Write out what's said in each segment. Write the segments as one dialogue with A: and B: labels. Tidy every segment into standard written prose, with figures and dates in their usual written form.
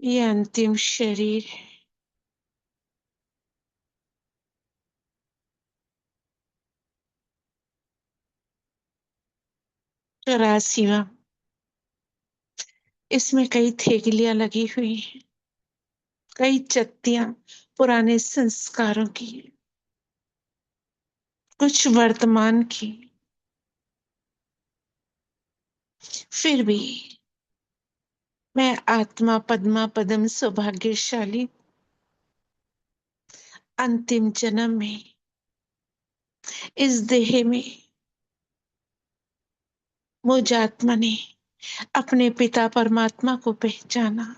A: ये अंतिम शरीर है। 84वां। इसमें कई थेलियां लगी हुई हैं, कई चत्तियां पुराने संस्कारों की, कुछ वर्तमान की। फिर भी मैं आत्मा पद्मा पदम सौभाग्यशाली अंतिम जन्म में इस देह में मुझ आत्मा ने अपने पिता परमात्मा को पहचाना।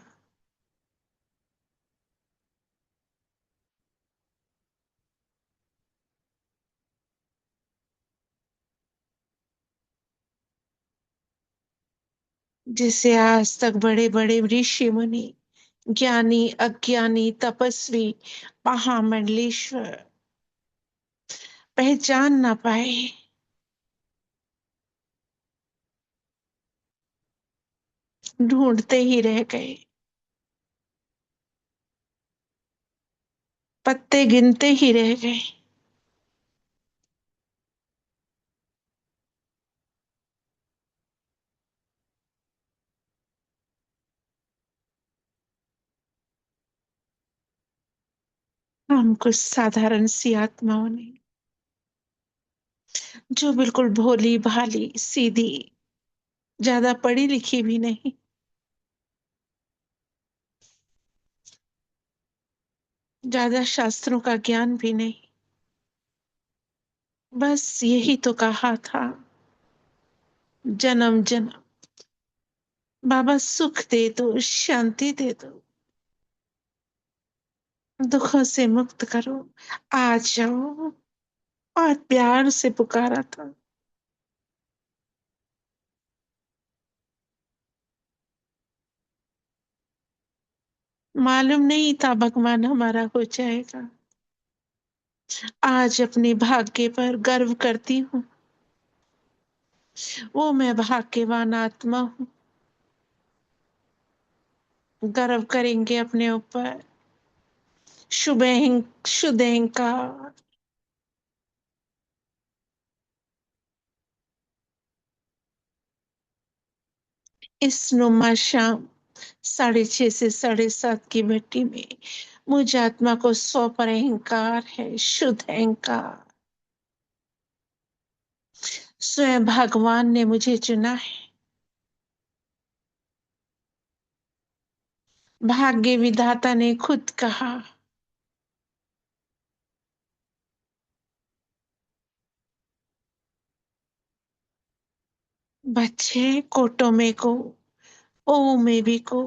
A: जिसे आज तक बड़े बड़े ऋषि मुनि, ज्ञानी अज्ञानी तपस्वी महामंडलेश्वर पहचान ना पाए, ढूंढते ही रह गए, पत्ते गिनते ही रह गए। हम कुछ साधारण सी आत्माओं ने, जो बिल्कुल भोली भाली सीधी, ज्यादा पढ़ी लिखी भी नहीं, ज्यादा शास्त्रों का ज्ञान भी नहीं, बस यही तो कहा था, जन्म जन्म बाबा सुख दे दो, शांति दे दो, दुखों से मुक्त करो, आ जाओ। और प्यार से पुकारा था। मालूम नहीं था भगवान हमारा हो जाएगा। आज अपने भाग्य पर गर्व करती हूँ। वो मैं भाग्यवान आत्मा हूँ। गर्व करेंगे अपने ऊपर। शुभ शुद्ध अहंकार। इस नुमा शाम 6:30 से 7:30 की भट्टी में मुझ आत्मा को स्व पर अहंकार है, शुद्ध अहंकार। स्वयं भगवान ने मुझे चुना है। भाग्य विधाता ने खुद कहा, बच्चे कोटो में को, ओ में भी को,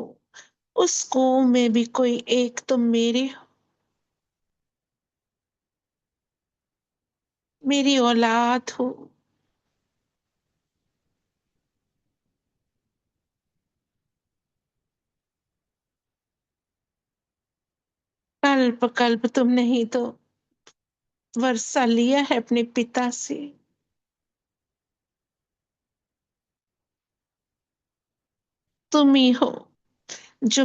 A: उस को में भी कोई एक तुम मेरे हो, मेरी औलाद हो। कल्प कल्प तुम नहीं तो वर्षा लिया है अपने पिता से। तुम ही हो जो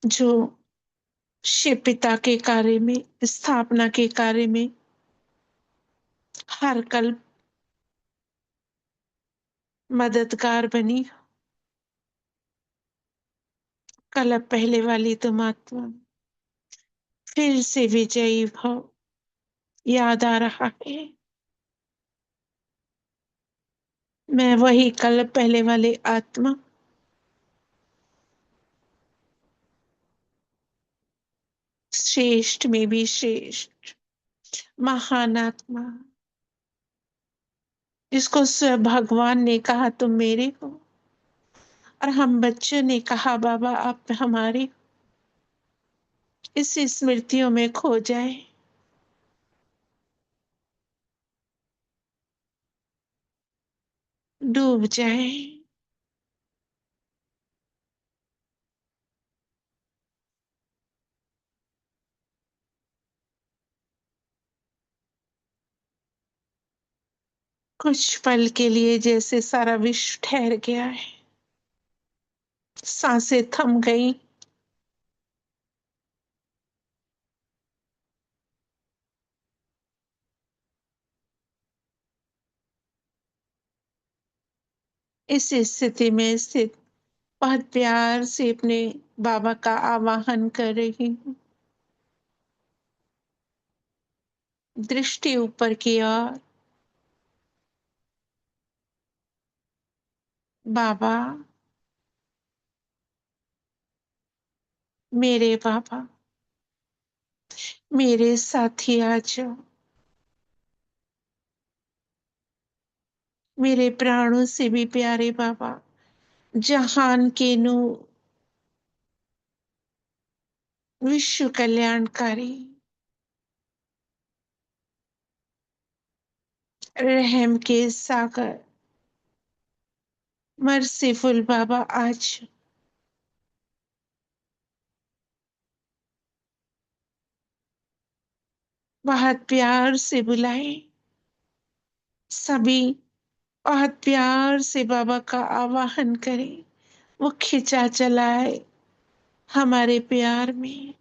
A: जो शिव पिता के कार्य में, स्थापना के कार्य में हर कल्प मददगार बनी। कल्प पहले वाली तुम आत्मा फिर से विजयी भव। याद आ रहा है, मैं वही कल्प पहले वाले आत्मा, श्रेष्ठ में भी श्रेष्ठ महान आत्मा, जिसको स्वयं भगवान ने कहा तुम मेरे हो, और हम बच्चों ने कहा बाबा आप हमारे। इस स्मृतियों में खो जाए, डूब जाए। कुछ पल के लिए जैसे सारा विश्व ठहर गया है, सांसें थम गई, इस स्थिति में स्थित बहुत प्यार से अपने बाबा का आवाहन कर रही हूँ। दृष्टि ऊपर की ओर। बाबा, मेरे बाबा, मेरे साथी आ जाओ। मेरे प्राणों से भी प्यारे बाबा, जहान के नूर, विश्व कल्याणकारी, रहम के सागर, मर्सीफुल बाबा आज बहुत प्यार से बुलाए। सभी बहुत प्यार से बाबा का आवाहन करें। वो खिंचा चलाए हमारे प्यार में।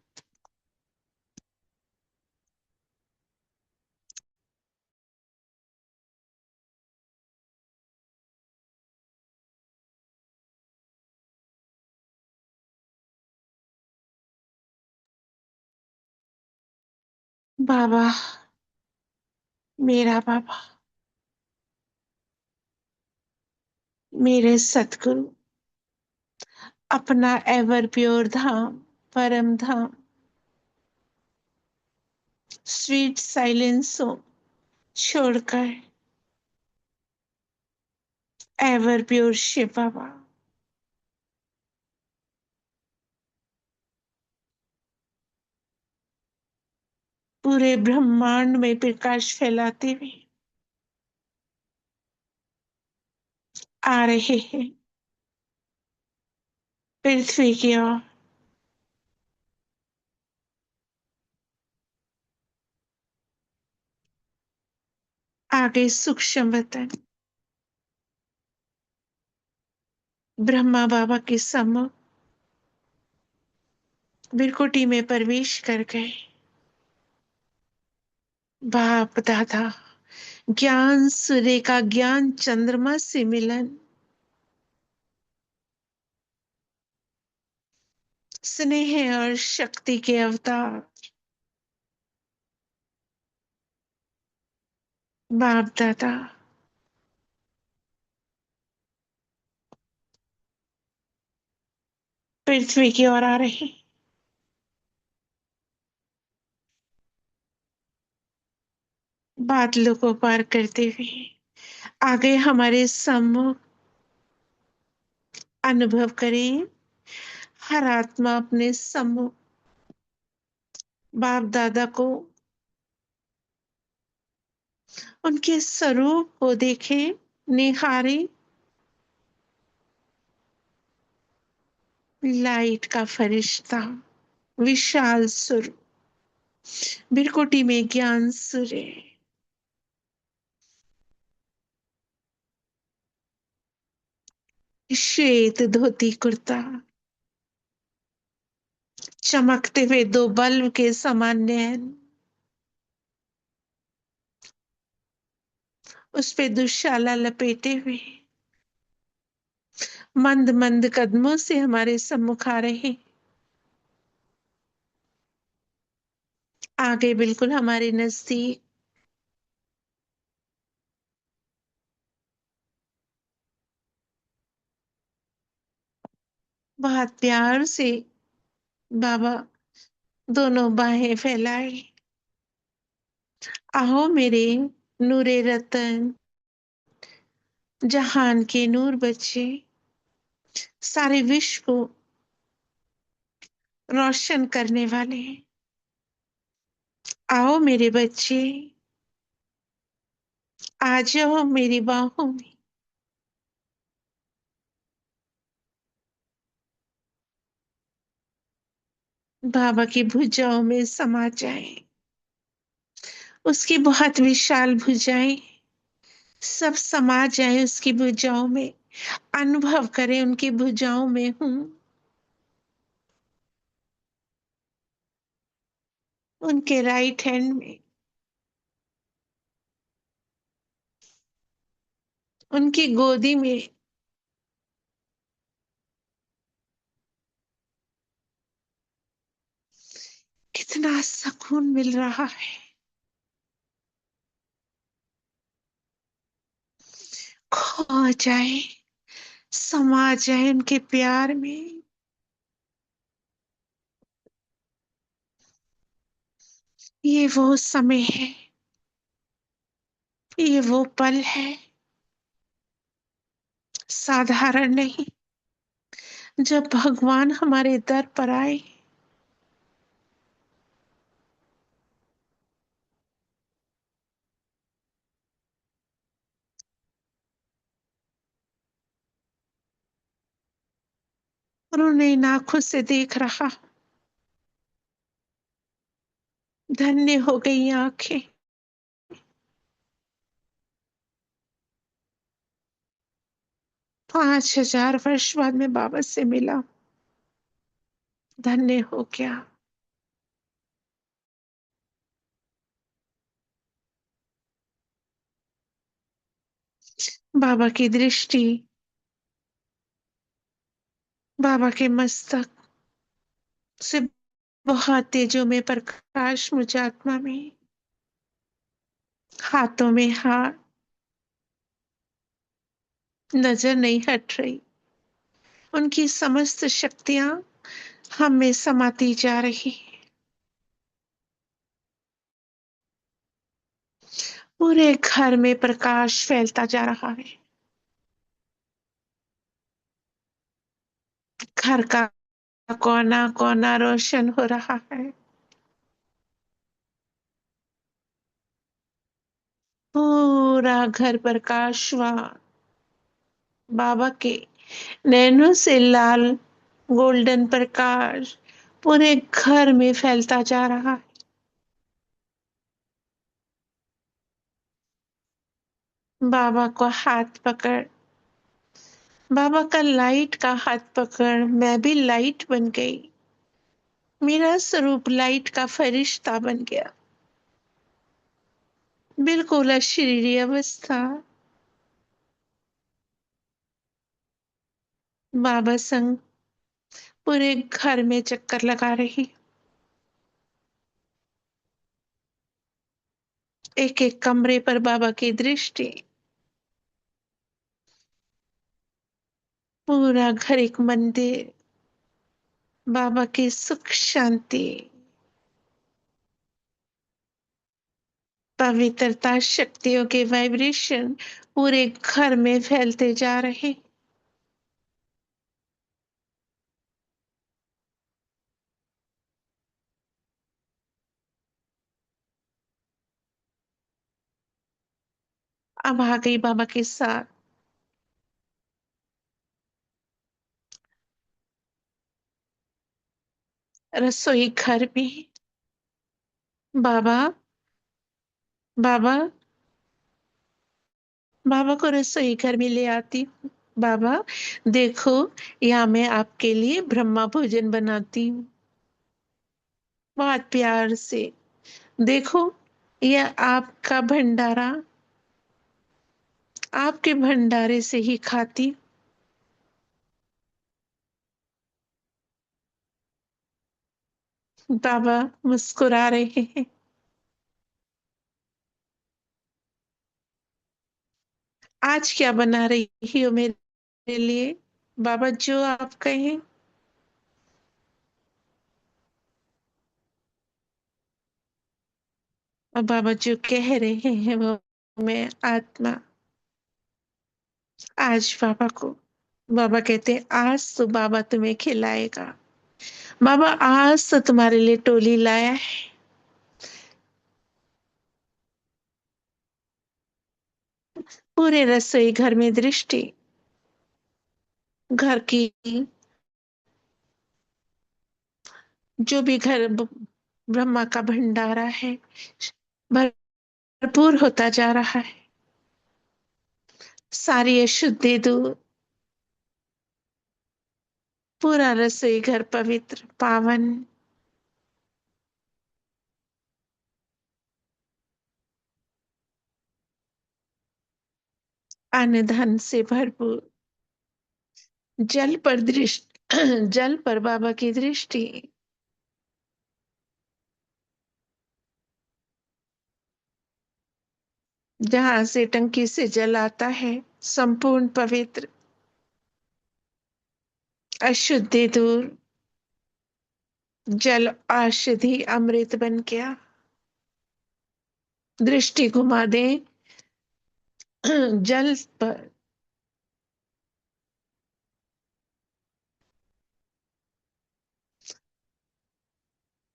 A: बाबा, मेरा बाबा, मेरे सतगुरु, अपना एवर प्योर धाम, परम धाम, स्वीट साइलेंस छोड़कर एवर प्योर शिव बाबा, पूरे ब्रह्मांड में प्रकाश फैलाते हुए आ रहे हैं पृथ्वी की ओर। आगे सूक्ष्म वतन ब्रह्मा बाबा के सम्मुख बिरकुटी में प्रवेश कर गए। बाप दादा, ज्ञान सूर्य का ज्ञान चंद्रमा से मिलन, स्नेह और शक्ति के अवतार बाप दादा पृथ्वी की ओर आ रहे। बादलों को पार करते हुए आगे हमारे सम्मुख अनुभव करें। हर आत्मा अपने सम्मुख बाप दादा को, उनके स्वरूप को देखे, निहारे। लाइट का फरिश्ता, विशाल सुर, बिरकुटी में ज्ञान सूर्य, श्वेत धोती कुर्ता, चमकते हुए दो बल्ब के समान नैन, उस पे दुशाला लपेटे हुए मंद मंद कदमों से हमारे सम्मुख आ रहे। आगे बिल्कुल हमारे नजदीक बहुत प्यार से बाबा दोनों बाहें फैलाए। आओ मेरे नूरे रतन, जहान के नूर बच्चे, सारे विश्व को रोशन करने वाले। आओ मेरे बच्चे, आ जाओ मेरी बाहों में। बाबा की भुजाओं में समा जाए। उसकी बहुत विशाल भुजाएं सब समा जाए उसकी भुजाओं में। अनुभव करें उनकी भुजाओं में हूं, उनके राइट हैंड में, उनकी गोदी में सुकून मिल रहा है। खो जाए, समा जाए उनके प्यार में। ये वो समय है, ये वो पल है, साधारण नहीं, जब भगवान हमारे दर पर आए। और उन्हें इन आंखों से देख रहा। धन्य हो गई आंखें। 5,000 वर्ष बाद में बाबा से मिला। धन्य हो गया। बाबा की दृष्टि, बाबा के मस्तक से बहुत तेजों में प्रकाश, मुझे आत्मा में, हाथों में हाथ, नजर नहीं हट रही। उनकी समस्त शक्तियां हम में समाती जा रही। पूरे घर में प्रकाश फैलता जा रहा है। घर का कोना कोना रोशन हो रहा है। पूरा घर प्रकाशवान, बाबा के नैनों से लाल गोल्डन प्रकाश पूरे घर में फैलता जा रहा है। बाबा को हाथ पकड़, बाबा का लाइट का हाथ पकड़ मैं भी लाइट बन गई। मेरा स्वरूप लाइट का फरिश्ता बन गया। बिल्कुल अशरीरी अवस्था। बाबा संग पूरे घर में चक्कर लगा रही। एक एक कमरे पर बाबा की दृष्टि। पूरा घर एक मंदिर। बाबा की सुख शांति, पवित्रता, शक्तियों के वाइब्रेशन पूरे घर में फैलते जा रहे। अब आ गई बाबा के साथ रसोई घर में। बाबा, बाबा, बाबा को रसोई घर में ले आती हूँ। बाबा देखो, यहाँ मैं आपके लिए ब्रह्मा भोजन बनाती हूँ, बहुत प्यार से। देखो, यह आपका भंडारा, आपके भंडारे से ही खाती। बाबा मुस्कुरा रहे हैं। आज क्या बना रही हो मेरे लिए? बाबा जो आप कहें। और बाबा जो कह रहे हैं वो मैं आत्मा। आज बाबा को, बाबा कहते हैं आज तो बाबा तुम्हें खिलाएगा। बाबा आज तो तुम्हारे लिए टोली लाया है। पूरे रसोई घर में दृष्टि, घर की, जो भी घर ब्रह्मा का भंडारा है भरपूर होता जा रहा है। सारी अशुद्धि दूर, पूरा रसोई घर पवित्र पावन, अन्न धन से भरपूर। जल पर दृष्टि, जल पर बाबा की दृष्टि। जहां से टंकी से जल आता है, संपूर्ण पवित्र, अशुद्धि दूर, जल औषधि अमृत बन गया। दृष्टि घुमा दे जल पर।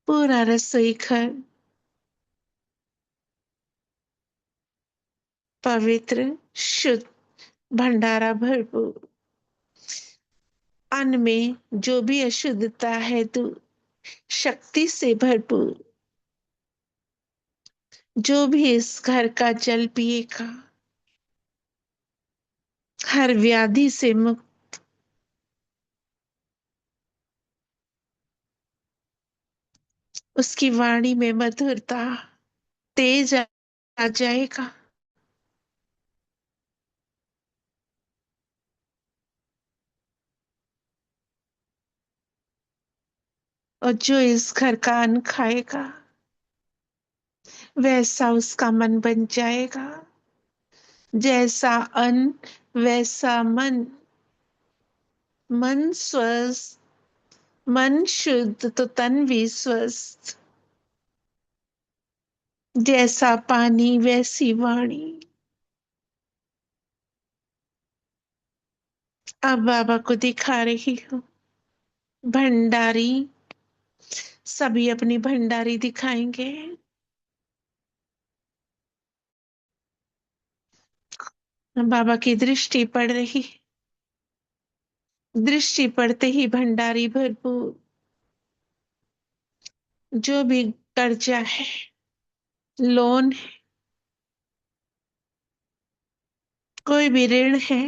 A: पूरा रसोई घर पवित्र, शुद्ध, भंडारा भरपूर। अन्न में जो भी अशुद्धता है दूर, शक्ति से भरपूर। जो भी इस घर का जल पिएगा, हर व्याधि से मुक्त। उसकी वाणी में मधुरता, तेज आ जाएगा। और जो इस घर का अन्न खाएगा, वैसा उसका मन बन जाएगा। जैसा अन्न वैसा मन। मन स्वस्थ, मन शुद्ध तो तन भी स्वस्थ। जैसा पानी वैसी वाणी। अब बाबा को दिखा रही हूँ। भंडारी, सभी अपनी भंडारी दिखाएंगे। बाबा की दृष्टि पड़ रही। दृष्टि पड़ते ही भंडारी भरपूर। जो भी कर्जा है, लोन है, कोई भी ऋण है,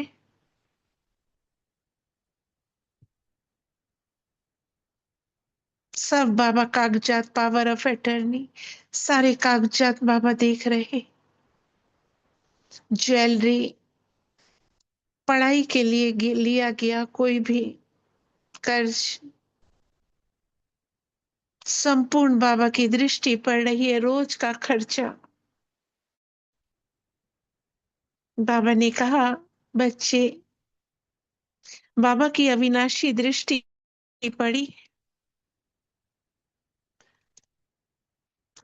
A: सब बाबा कागजात, पावर ऑफ अटर्नी, सारे कागजात बाबा देख रहे। ज्वेलरी, पढ़ाई के लिए लिया गया कोई भी कर्ज, संपूर्ण बाबा की दृष्टि पड़ रही है। रोज का खर्चा, बाबा ने कहा, बच्चे, बाबा की अविनाशी दृष्टि पड़ी।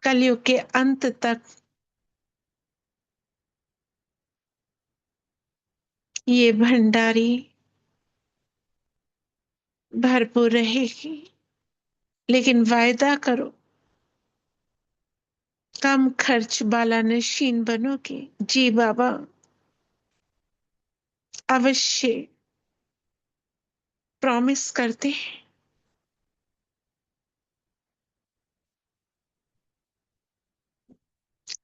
A: कलयुग के अंत तक ये भंडारी भरपूर रहेगी। लेकिन वायदा करो, कम खर्च वाला नशीन बनोगे। जी बाबा, अवश्य प्रॉमिस करते हैं।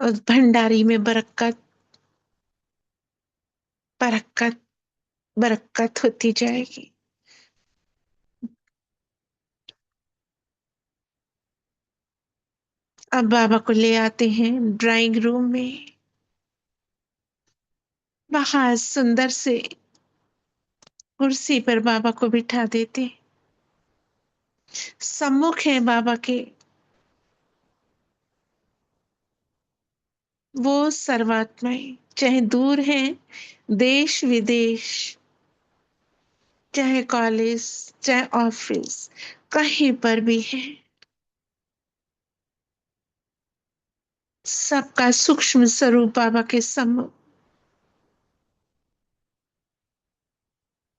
A: और भंडारी में बरकत, बरकत, बरकत होती जाएगी। अब बाबा को ले आते हैं ड्राइंग रूम में। वहां सुंदर से कुर्सी पर बाबा को बिठा देते। सम्मुख है बाबा के, वो सर्वात्माएं, चाहे दूर हैं, देश विदेश, चाहे कॉलेज, चाहे ऑफिस, कहीं पर भी है। सबका सूक्ष्म स्वरूप बाबा के सम्मुख।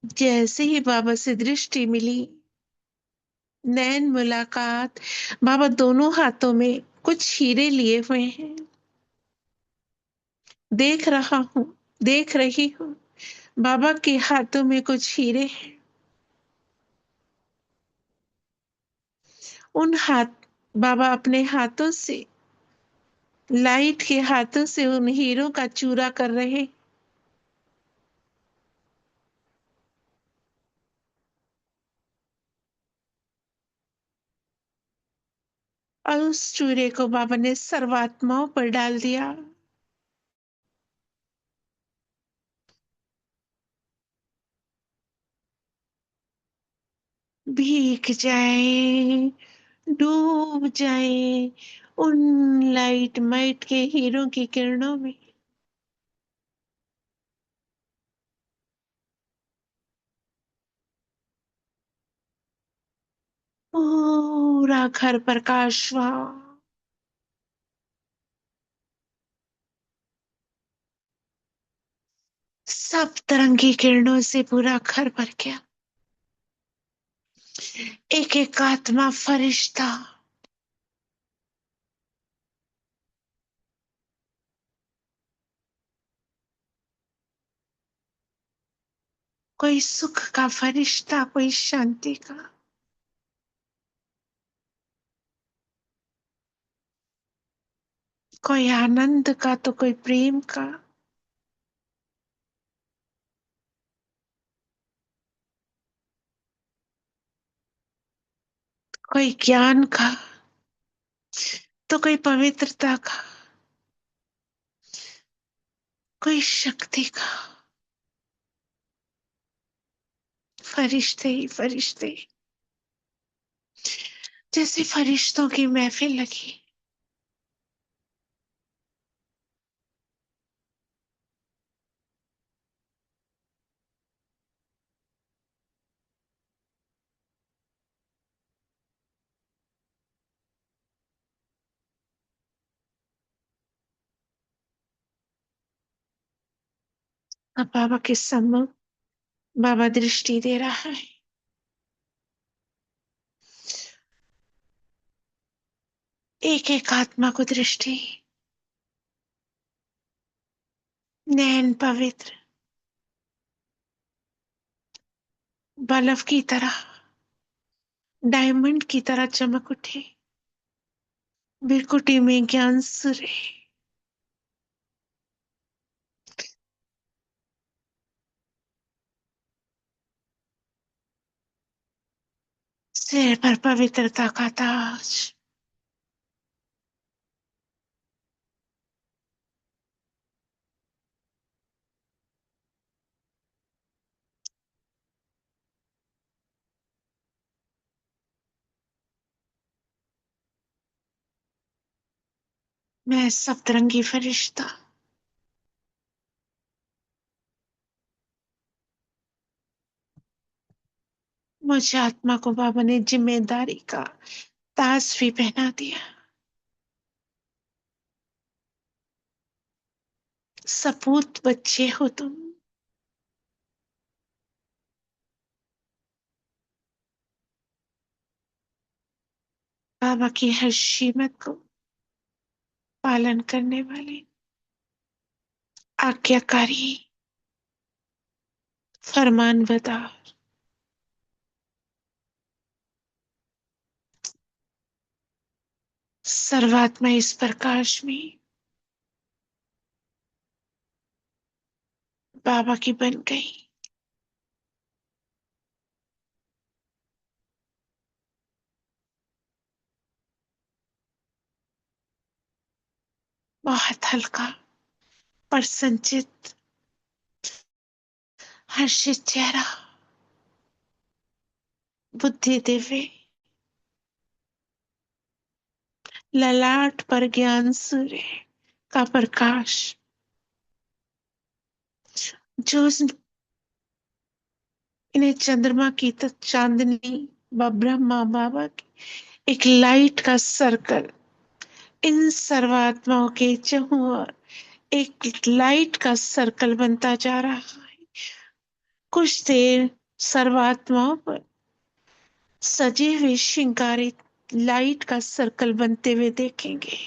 A: जैसे ही बाबा से दृष्टि मिली, नैन मुलाकात, बाबा दोनों हाथों में कुछ हीरे लिए हुए हैं। देख रहा हूं, देख रही हूँ, बाबा के हाथों में कुछ हीरे हैं। उन हाथ, बाबा अपने हाथों से, लाइट के हाथों से उन हीरों का चूरा कर रहे। और उस चूरे को बाबा ने सर्वात्माओं पर डाल दिया। भीग जाए, डूब जाए उन लाइट माइट के हीरों की किरणों में। पूरा घर प्रकाश हुआ। सब तरंगी किरणों से पूरा घर भर गया। एक एक आत्मा फरिश्ता, कोई सुख का फरिश्ता, कोई शांति का, कोई आनंद का तो कोई प्रेम का, कोई ज्ञान का तो कोई पवित्रता का, कोई शक्ति का। फरिश्ते ही फरिश्ते, जैसे फरिश्तों की महफिल लगी। अब बाबा के सम्मुख बाबा दृष्टि दे रहा है। एक एक आत्मा को दृष्टि, नैन पवित्र बल्ब की तरह, डायमंड की तरह चमक उठे। बिरकुटी में ज्ञान सूर्य, सिर पर पवित्रता का ताज। मैं सप्तरंगी फरिश्ता, मुझे आत्मा को बाबा ने जिम्मेदारी का ताज भी पहना दिया। सपूत बच्चे हो तुम, बाबा की हर श्रीमत को पालन करने वाले, आज्ञाकारी, फरमानबरदार। सर्वात्मा इस प्रकाश में बाबा की बन गई। बहुत हल्का, प्रसन्नचित, हर्षित चेहरा, बुद्धि दिव्य, ललाट पर ज्ञान सूर्य का प्रकाश, जो इन्हें चंद्रमा की तो चांदनी व ब्रह्मा बाबा की एक लाइट का सर्कल इन सर्वात्माओं के चहुं ओर एक लाइट का सर्कल बनता जा रहा है। कुछ देर सर्वात्माओं पर सजे हुए श्रृंगारित लाइट का सर्कल बनते हुए देखेंगे।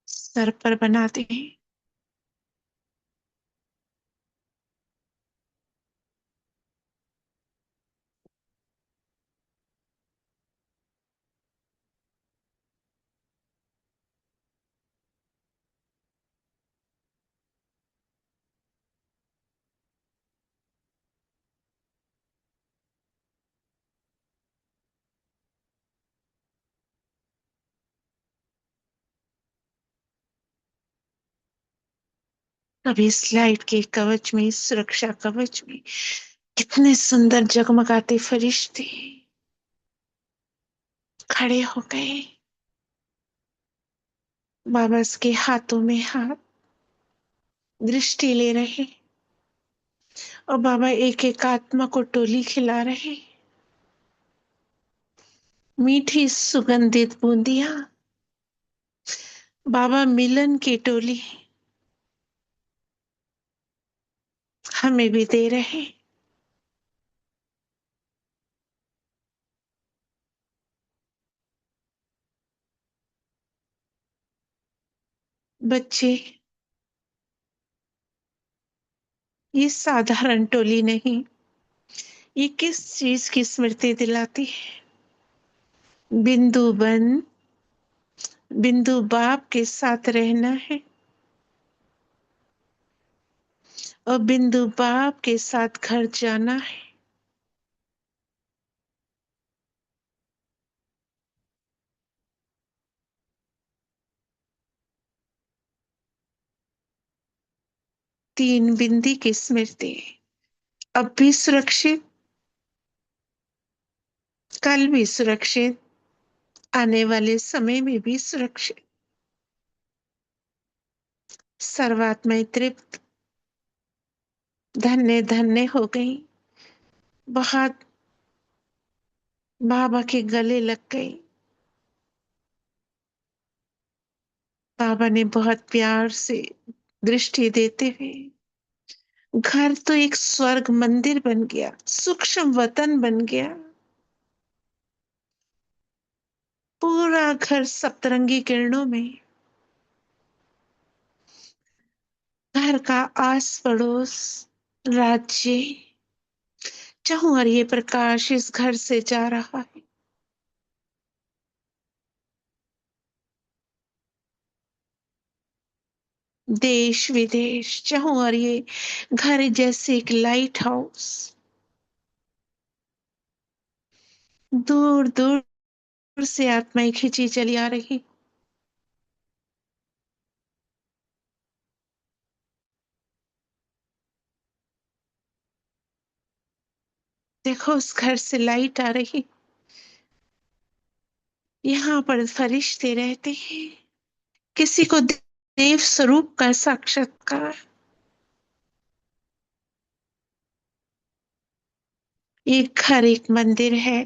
A: सर पर बनाते हैं। कभी इस लाइट के कवच में, इस सुरक्षा कवच में कितने सुंदर जगमगाते फरिश्ते खड़े हो गए। बाबा के हाथों में हाथ, दृष्टि ले रहे, और बाबा एक एक आत्मा को टोली खिला रहे, मीठी सुगंधित बूंदियां। बाबा मिलन की टोली हमें भी दे रहे। बच्चे, ये साधारण टोली नहीं, ये किस चीज की स्मृति दिलाती है? बिंदु बन, बिंदु बाप के साथ रहना है, और बिंदु बाप के साथ घर जाना है। तीन बिंदी की स्मृति, अब भी सुरक्षित, कल भी सुरक्षित, आने वाले समय में भी सुरक्षित। सर्वात्माएं तृप्त, धन्य धन्य हो गई, बहुत बाबा के गले लग गई। बाबा ने बहुत प्यार से दृष्टि देते हुए, घर तो एक स्वर्ग मंदिर बन गया, सूक्ष्म वतन बन गया। पूरा घर सप्तरंगी किरणों में, घर का आस पड़ोस, राज्य, चाहूं और ये प्रकाश इस घर से जा रहा है। देश विदेश, चाहूं और ये घर जैसे एक लाइट हाउस, दूर दूर से आत्माएं खिंची चली आ रही। देखो उस घर से लाइट आ रही, यहाँ पर फरिश्ते रहते हैं। किसी को देव स्वरूप का साक्षात्कार। ये घर एक मंदिर है,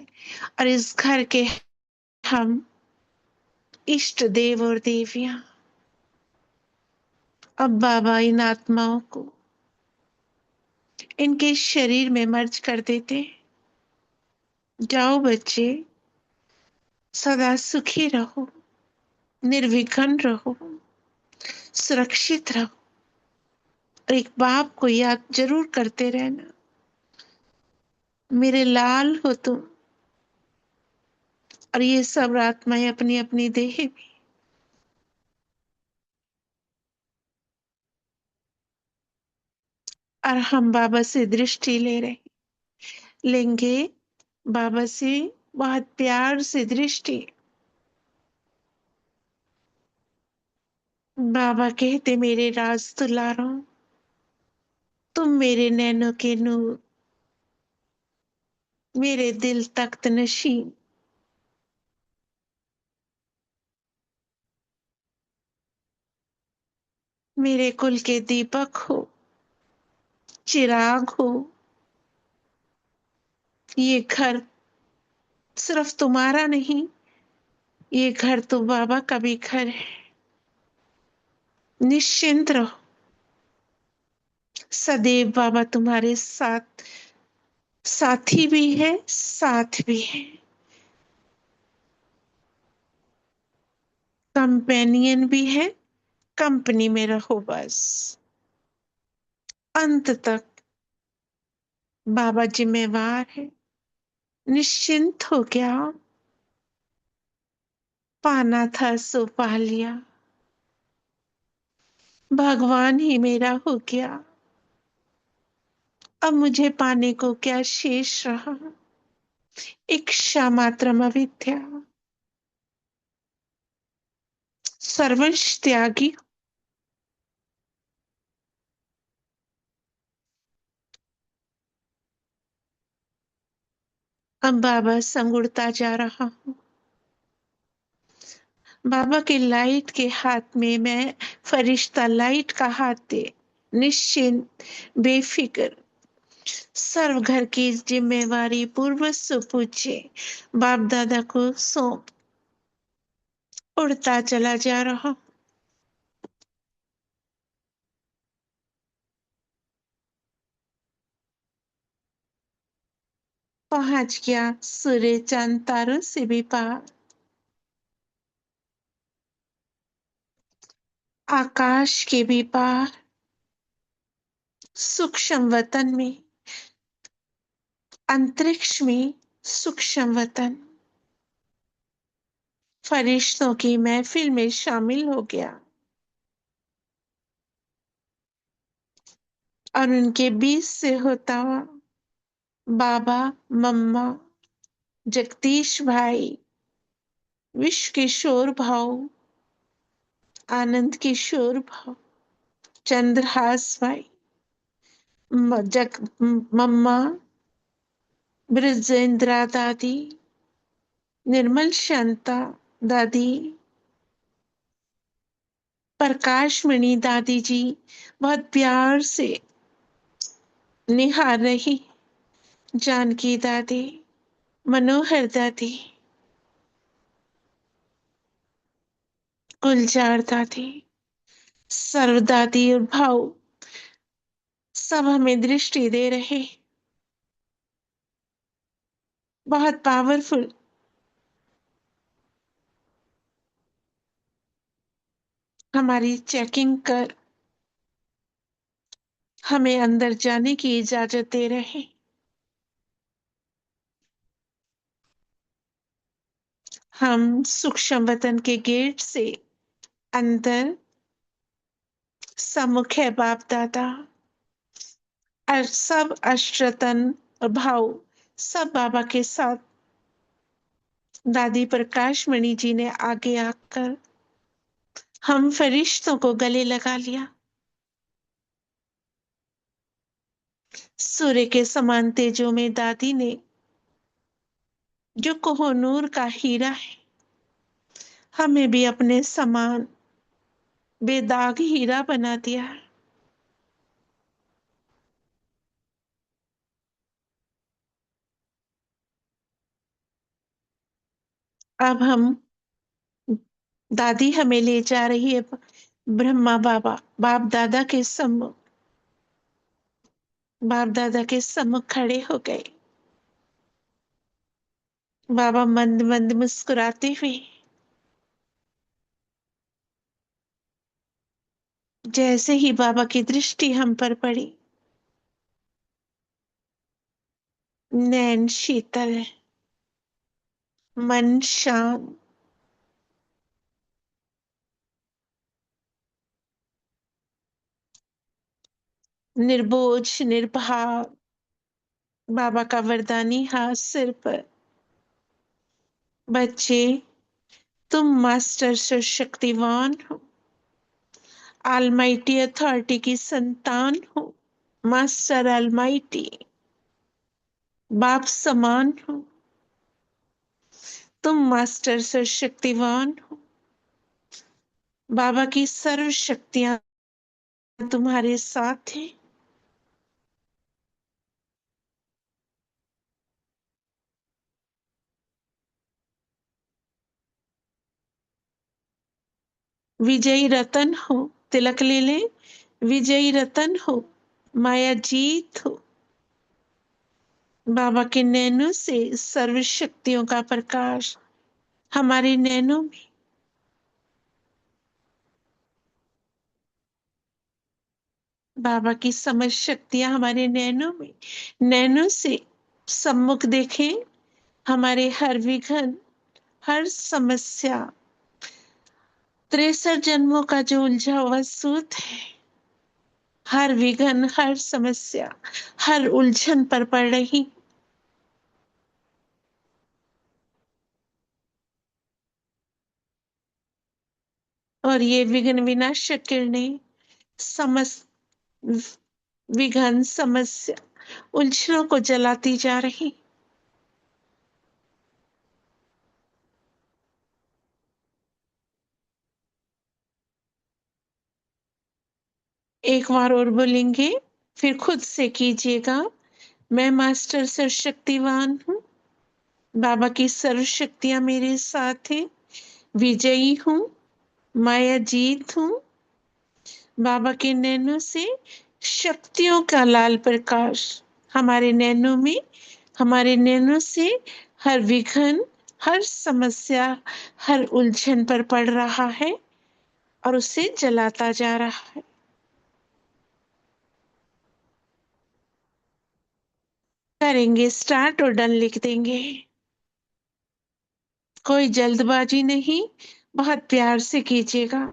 A: और इस घर के हम इष्ट देव और देवियां। अब बाबा इन आत्माओं को इनके शरीर में मर्ज कर देते। जाओ बच्चे, सदा सुखी रहो, निर्विघ्न रहो, सुरक्षित रहो, और एक बाप को याद जरूर करते रहना, मेरे लाल हो तुम। और ये सब आत्माएं अपनी अपनी देह में, और हम बाबा से दृष्टि ले रहे, लेंगे बाबा से बहुत प्यार से दृष्टि। बाबा कहते, मेरे राज दुलारों, तुम मेरे नैनों के नूर, मेरे दिल तख्त नशीं, मेरे कुल के दीपक हो, चिराग हो। ये घर सिर्फ तुम्हारा नहीं, ये घर तो बाबा का भी घर है। निश्चिंत रहो, सदैव बाबा तुम्हारे साथ, साथी भी है, साथ भी है, कंपेनियन भी है। कंपनी में रहो बस, अंत तक बाबा जिम्मेवार है। निश्चिंत हो गया, पाना था सो पा लिया, भगवान ही मेरा हो गया। अब मुझे पाने को क्या शेष रहा? इच्छा मात्रम अविद्या, सर्वंश त्यागी, अब बाबा संग उड़ता जा रहा हूँ। बाबा के लाइट के हाथ में मैं फरिश्ता लाइट का हाथ दे निश्चिंत बेफिक्र सर्व घर की जिम्मेवारी पूर्व सुपूज्य बाप दादा को सौंप उड़ता चला जा रहा। पहुंच गया सूर्य चांद तारों से भी पार, आकाश के भी पार, सूक्ष्म वतन में, अंतरिक्ष में सूक्ष्म वतन, फरिश्तों की महफिल में शामिल हो गया और उनके बीच से होता हुआ बाबा, मम्मा, जगदीश भाई, विश्व किशोर भाव, आनंद किशोर भाव, चंद्रहास भाई, मम्मा, ब्रजेंद्रा दादी, निर्मल शांता दादी, प्रकाशमणि दादी जी बहुत प्यार से निहार रही, जानकी दादी, मनोहर दादी, गुलजार दादी, सर्व दादी और भाऊ सब हमें दृष्टि दे रहे। बहुत पावरफुल। हमारी चेकिंग कर हमें अंदर जाने की इजाजत दे रहे। हम सूक्ष्म वतन के गेट से अंदर सम्मुख है बाप दादा और सब अष्टरतन और भाव सब बाबा के साथ। दादी प्रकाश मणि जी ने आगे आकर हम फरिश्तों को गले लगा लिया। सूर्य के समान तेजों में दादी ने जो कोहनूर का हीरा है हमें भी अपने समान बेदाग हीरा बना दिया। अब हम दादी हमें ले जा रही है ब्रह्मा बाबा बाप दादा के सम्मुख। बाप दादा के सम्मुख खड़े हो गए। बाबा मंद मंद मुस्कुराते हुए जैसे ही बाबा की दृष्टि हम पर पड़ी नैन शीतल, मन शांत, निर्बोझ निर्भाव बाबा का वरदानी हाथ सिर पर। बच्चे तुम मास्टर से शक्तिवान हो, आलमाइटी अथॉरिटी की संतान हो। मास्टर आलमाइटी बाप समान हो, तुम मास्टर से शक्तिवान हो। बाबा की सर्व शक्तियां तुम्हारे साथ हैं। विजयी रतन हो, तिलक ले ले। विजयी रतन हो, माया जीत हो। बाबा के नैनों से सर्व शक्तियों का प्रकाश हमारे नैनों में। बाबा की समझ शक्तियां हमारे नैनों में। नैनों से सम्मुख देखें हमारे हर विघन, हर समस्या, 63 जन्मों का जो उलझा हुआ सूत है, हर विघन, हर समस्या, हर उलझन पर पड़ रही। और ये विघ्न विनाशक किरणें समस्त विघन, समस्या, उलझनों को जलाती जा रही। एक बार और बोलेंगे, फिर खुद से कीजिएगा। मैं मास्टर सर्वशक्तिवान हूँ। बाबा की सर्व शक्तियाँ मेरे साथ हैं। विजयी हूँ। माया जीत हूँ। बाबा के नैनों से शक्तियों का लाल प्रकाश हमारे नैनों में, हमारे नैनों से हर विघ्न, हर समस्या, हर उलझन पर पड़ रहा है और उसे जलाता जा रहा है। करेंगे स्टार्ट और डन लिख देंगे। कोई जल्दबाजी नहीं, बहुत प्यार से कीजिएगा।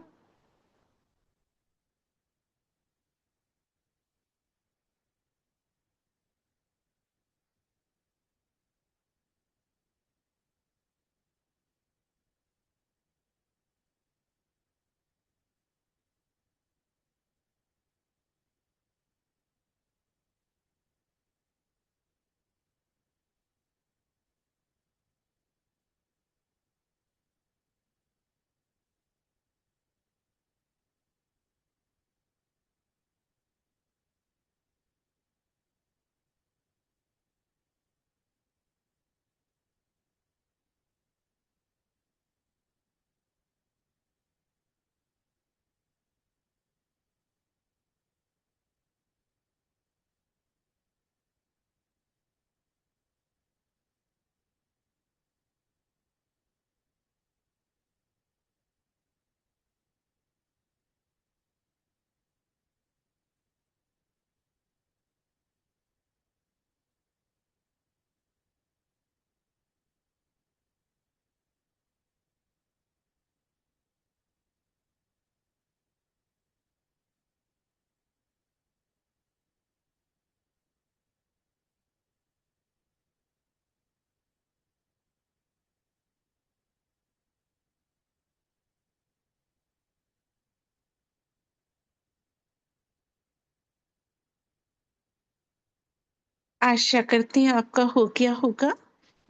A: आशा करती हैं आपका हो गया होगा।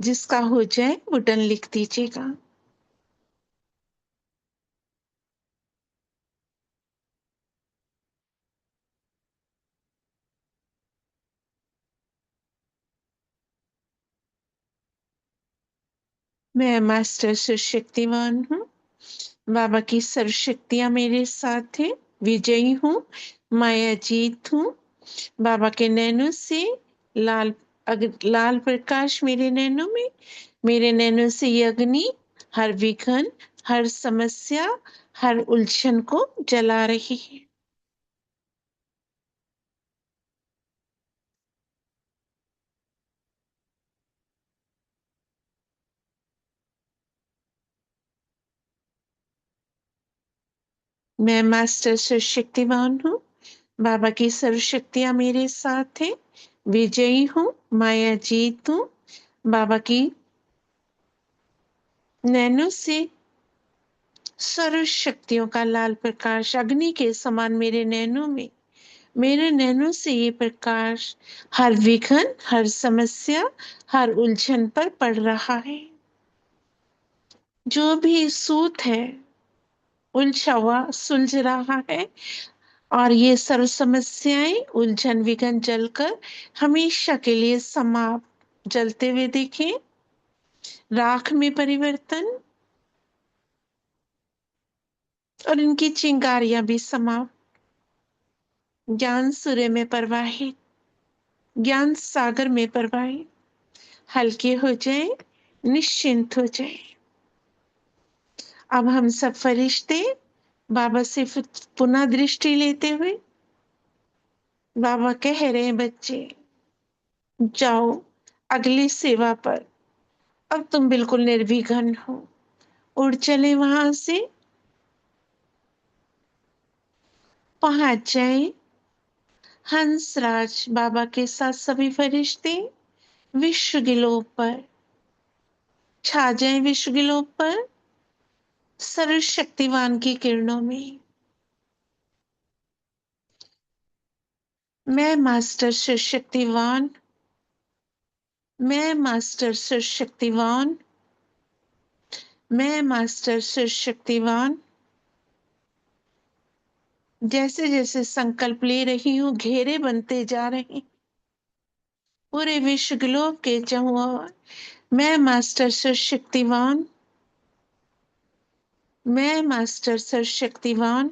A: जिसका हो जाए वो डन लिख दीजिएगा। मैं मास्टर सुशक्तिवान हूँ। बाबा की सर्व शक्तियाँ मेरे साथ हैं। विजयी हूँ। माया जीत हूँ। बाबा के नैनों से लाल लाल प्रकाश मेरे नैनों में, मेरे नैनों से ये अग्नि हर विघन, हर समस्या, हर उलझन को जला रही है। मैं मास्टर शक्तिवान हूँ। बाबा की सर्व शक्तियाँ मेरे साथ हैं। विजयी हूँ। माया जीत हूँ। बाबा की नैनों से सर्व शक्तियों का लाल प्रकाश अग्नि के समान मेरे नैनों में, मेरे नैनों से ये प्रकाश हर विघन, हर समस्या, हर उलझन पर पड़ रहा है। जो भी सूत है उलझा हुआ सुलझ रहा है और ये सर्व समस्याएं उलझन विघन जलकर हमेशा के लिए समाप्त जलते हुए देखें। राख में परिवर्तन और इनकी चिंगारियां भी समाप्त। ज्ञान सूर्य में प्रवाहित, ज्ञान सागर में प्रवाहित, हल्के हो जाए, निश्चिंत हो जाए। अब हम सब फरिश्ते बाबा से पुनः दृष्टि लेते हुए बाबा कह रहे हैं, बच्चे जाओ अगली सेवा पर। अब तुम बिल्कुल निर्विघ्न हो। उड़ चले वहां से, पहुंच जाए हंसराज बाबा के साथ सभी फरिश्ते विश्व गिलोक पर छा जाए, विश्व गिलोक पर सर्वशक्तिवान की किरणों में। मैं मास्टर शक्तिवान, मैं मास्टर शक्तिवान, मैं मास्टर शक्तिवान जैसे जैसे संकल्प ले रही हूँ घेरे बनते जा रहे हैं पूरे विश्व ग्लोब के चारों ओर। मैं मास्टर सर्वशक्तिवान, मैं मास्टर सर्वशक्तिवान,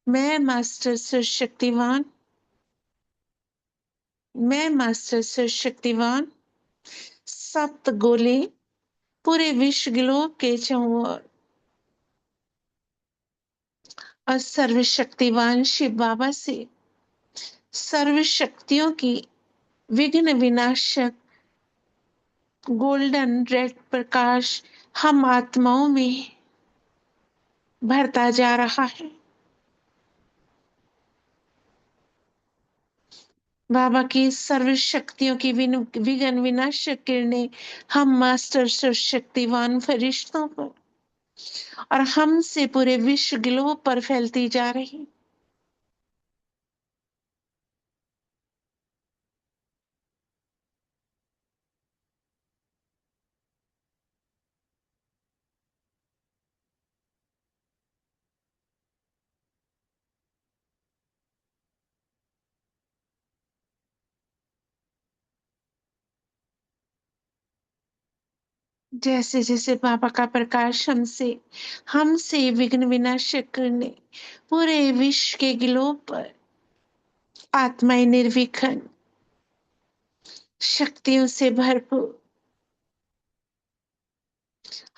A: मैं मास्टर सर्वशक्तिवान, मैं मास्टर सर्वशक्तिवान। सप्त गोले पूरे विश्व ग्लोब के चारों ओर और सर्वशक्तिवान शिव बाबा से सर्व शक्तियों की विघ्न विनाशक गोल्डन रेड प्रकाश हम आत्माओं में भरता जा रहा है। बाबा की सर्व शक्तियों की विघ्न विनाशक किरणें हम मास्टर सर्वशक्तिवान फरिश्तों पर और हमसे पूरे विश्व ग्लोब पर फैलती जा रही। जैसे जैसे बाबा का प्रकाश हमसे हमसे विघ्न विनाशक करने पूरे विश्व के ग्लोब पर आत्माएं निर्विघ्न शक्तियों से भरपूर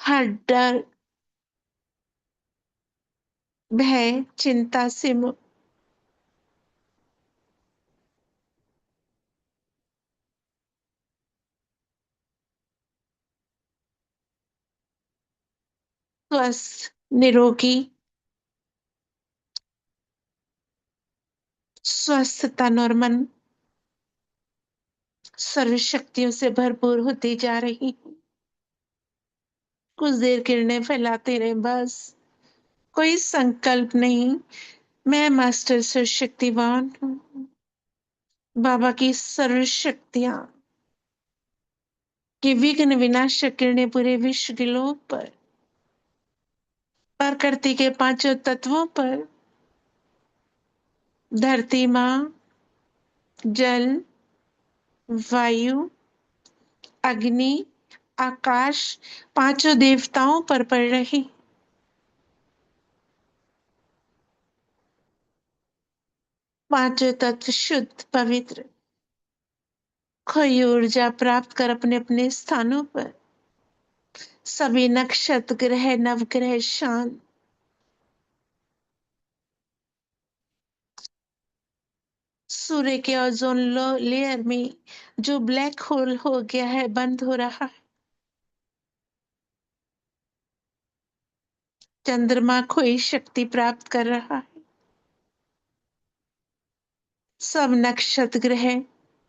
A: हर डर भय चिंता से मुक्त स्वस्थ निरोगी स्वस्थ तन और मन सर्व शक्तियों से भरपूर होती जा रही। कुछ देर किरणें फैलाते रहे बस, कोई संकल्प नहीं। मैं मास्टर सर्वशक्तिवान हूँ। बाबा की सर्व शक्तियां की विघ्न विनाशक किरणें पूरे विश्व के लोक पर प्रकृति के पांचों तत्वों पर धरती माँ जल वायु अग्नि आकाश पांचों देवताओं पर पड़ रही। पांचों तत्व शुद्ध पवित्र खोई ऊर्जा प्राप्त कर अपने अपने स्थानों पर सभी नक्षत्र ग्रह नवग्रह शांत सूर्य के ओजोन लेयर में जो ब्लैक होल हो गया है बंद हो रहा है। चंद्रमा खोई शक्ति प्राप्त कर रहा है। सब नक्षत्र ग्रह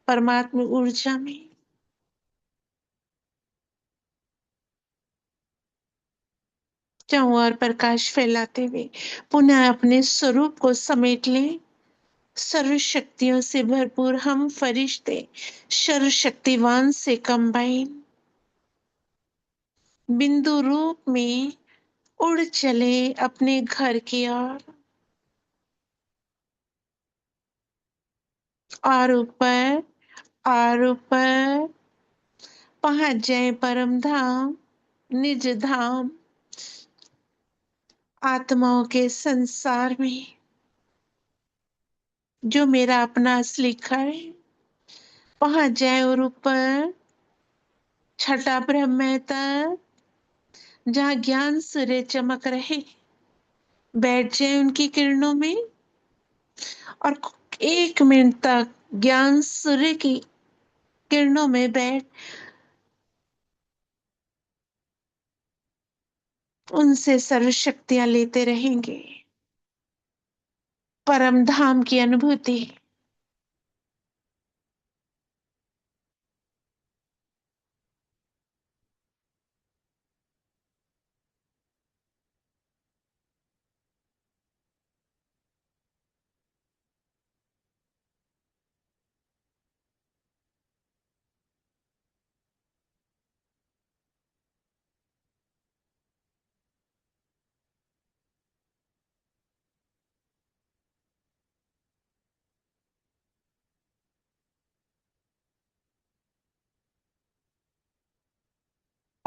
A: परमात्मा ऊर्जा में चारों ओर प्रकाश फैलाते हुए पुनः अपने स्वरूप को समेट लें। सर्व शक्तियों से भरपूर हम फरिश्ते सर्वशक्तिवान से कंबाइन बिंदु रूप में उड़ चले अपने घर की ओर और ऊपर पहुंच जाए परम धाम निज धाम आत्माओं के संसार में जो मेरा अपना असली घर है। पहुंच जाए और ऊपर छठा ब्रह्म तक जहाँ ज्ञान सूर्य चमक रहे बैठ जाए उनकी किरणों में और 1 मिनट तक ज्ञान सूर्य की किरणों में बैठ उनसे सर्व शक्तियां लेते रहेंगे। परम धाम की अनुभूति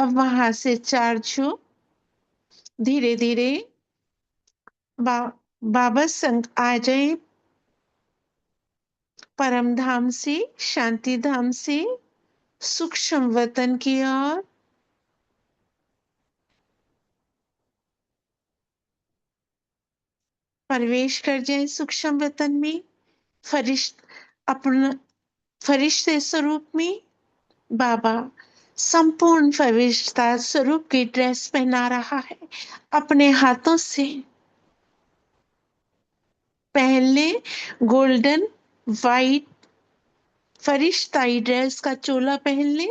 A: अब वहां से चार्जो धीरे धीरे बा, बाबा संग आ जाए, परम धाम से, शांति धाम से सूक्ष्म वतन की ओर। प्रवेश कर जाए सूक्ष्म वतन में, फरिश्त अपना फरिश्ते स्वरूप में। बाबा संपूर्ण फरिश्ता स्वरूप की ड्रेस पहना रहा है, अपने हाथों से। पहन ले गोल्डन वाइट फरिश्ताई ड्रेस का चोला पहन ले।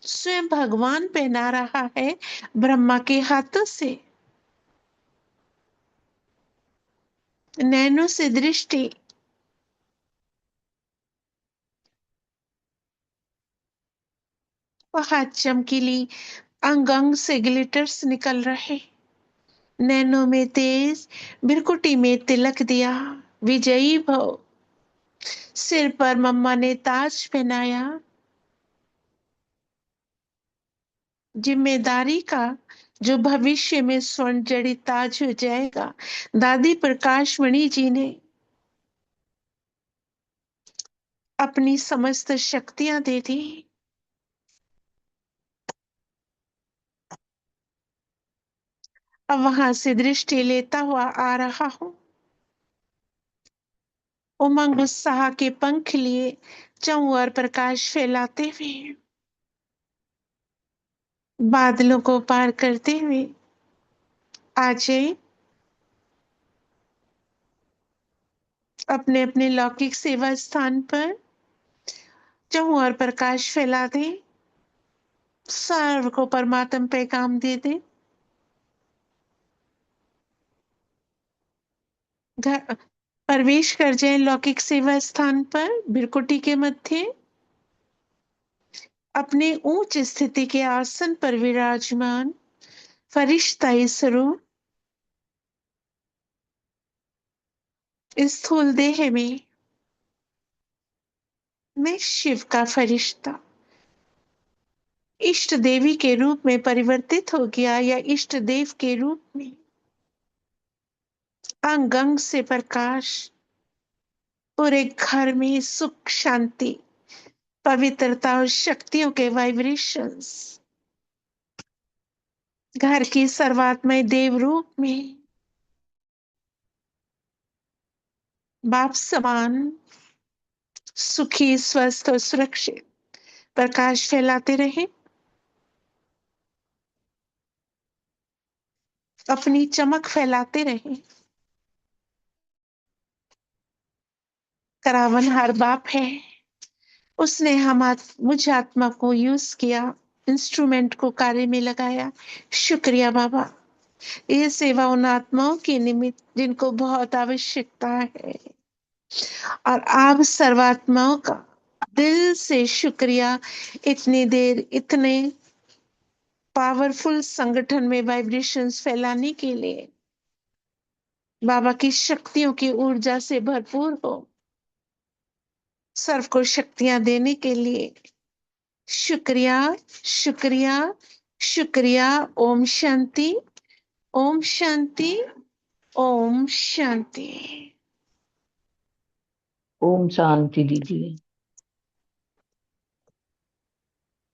A: स्वयं भगवान पहना रहा है ब्रह्मा के हाथों से। नैनों से दृष्टि, वहां चमकीली अंग अंग से ग्लिटर्स निकल रहे। नैनों में तेज, बिरकुटी में तिलक दिया। विजयी भव। सिर पर मम्मा ने ताज पहनाया, जिम्मेदारी का, जो भविष्य में स्वर्ण जड़ित ताज हो जाएगा। दादी प्रकाशमणि जी ने अपनी समस्त शक्तियां दे दी। अब वहां से दृष्टि लेता हुआ आ रहा हूं, उमंग उत्साह के पंख लिए चौं ओर प्रकाश फैलाते हुए, बादलों को पार करते हुए आ जाए। अपने अपने लौकिक सेवा स्थान पर चौं ओर प्रकाश फैला दे, सर्व को परमात्म पैगाम दे दे। घर प्रवेश कर जाए लौकिक सेवा स्थान पर, बिरकुटी के मध्य अपने उच्च स्थिति के आसन पर विराजमान फरिश्ताई स्वरूप स्थूल देह में मैं शिव का फरिश्ता इष्ट देवी के रूप में परिवर्तित हो गया, या इष्ट देव के रूप में अंग अंग से प्रकाश, पूरे घर में सुख शांति पवित्रता और शक्तियों के वाइब्रेशंस। घर की सर्वात्मय देव रूप में बाप समान सुखी स्वस्थ और सुरक्षित प्रकाश फैलाते रहे। अपनी चमक फैलाते रहे। करावनहार बाप है, उसने मुझ आत्मा को यूज किया, इंस्ट्रूमेंट को कार्य में लगाया। शुक्रिया बाबा। ये सेवा उन आत्माओं के निमित्त जिनको बहुत आवश्यकता है, और आप सर्वात्माओं का दिल से शुक्रिया। इतनी देर इतने पावरफुल संगठन में वाइब्रेशंस फैलाने के लिए, बाबा की शक्तियों की ऊर्जा से भरपूर हो, सर्व को शक्तियां देने के लिए शुक्रिया, शुक्रिया, शुक्रिया। ओम शांति, ओम शांति, ओम शांति।
B: ओम शांति दीदी।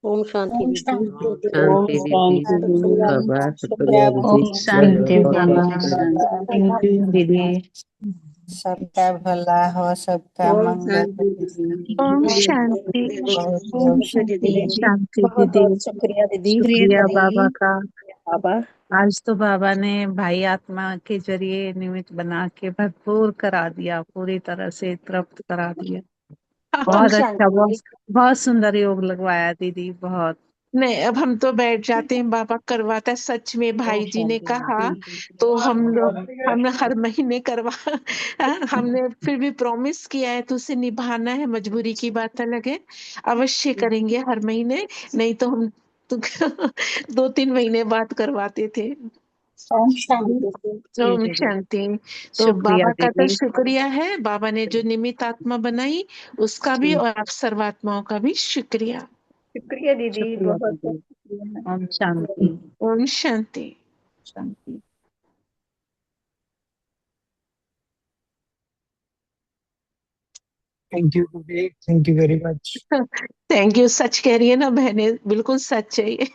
C: ओम शांति
D: ओम
C: दीदी।
D: शांति
B: ओम
D: दीदी।
B: शांति दीदी। बाबा शुक्रिया
D: शुक्रिया
B: दीदी।
D: ओम शांति बाबा।
B: थैंक यू दीदी।
D: सबका भला हो, सबका
C: ओम
D: मंगल हो
C: शांति
D: दीदी।
A: ओम शांति,
D: बहुत
C: ओम
D: बहुत
C: शांति दीदी।
E: शांति
C: बहुत
E: दीदी।
C: बहुत शुक्रिया दीदी।
E: शुक्रिया बाबा का।
C: बाबा
E: आज तो बाबा ने भाई आत्मा के जरिए निमित्त बना के भरपूर करा दिया, पूरी तरह से तृप्त करा दिया।
C: ओम
E: बहुत अच्छा,
C: शांति
E: बहुत
C: दीदी।
E: बहुत सुंदर योग लगवाया दीदी, बहुत।
A: नहीं अब हम तो बैठ जाते हैं, बाबा करवाता है। सच में भाई जी ने कहा तो हम लोग, हम हर महीने करवा हमने फिर भी प्रॉमिस किया है तो उसे निभाना है। मजबूरी की बात अलग है, अवश्य करेंगे हर महीने। नहीं तो हम तो 2-3 महीने बाद करवाते थे।
D: ओम शांति।
E: जी
A: ओम
E: दीदी,
A: शांति। तो
E: शुक्रिया
A: बाबा का तो
E: दीदी।
A: शुक्रिया है, बाबा ने जो निमित्त आत्मा बनाई उसका भी,
E: जी,
A: और आप सर्वात्माओं का भी शुक्रिया।
C: शुक्रिया दीदी।
E: शुक्रिया
C: बहुत
E: दीदी। ओम शांति
A: ओम शांति।
E: शांति।
F: Thank you Vivek, thank you very much.
A: Thank you. सच कह रही है ना बहने, बिल्कुल सच है ये।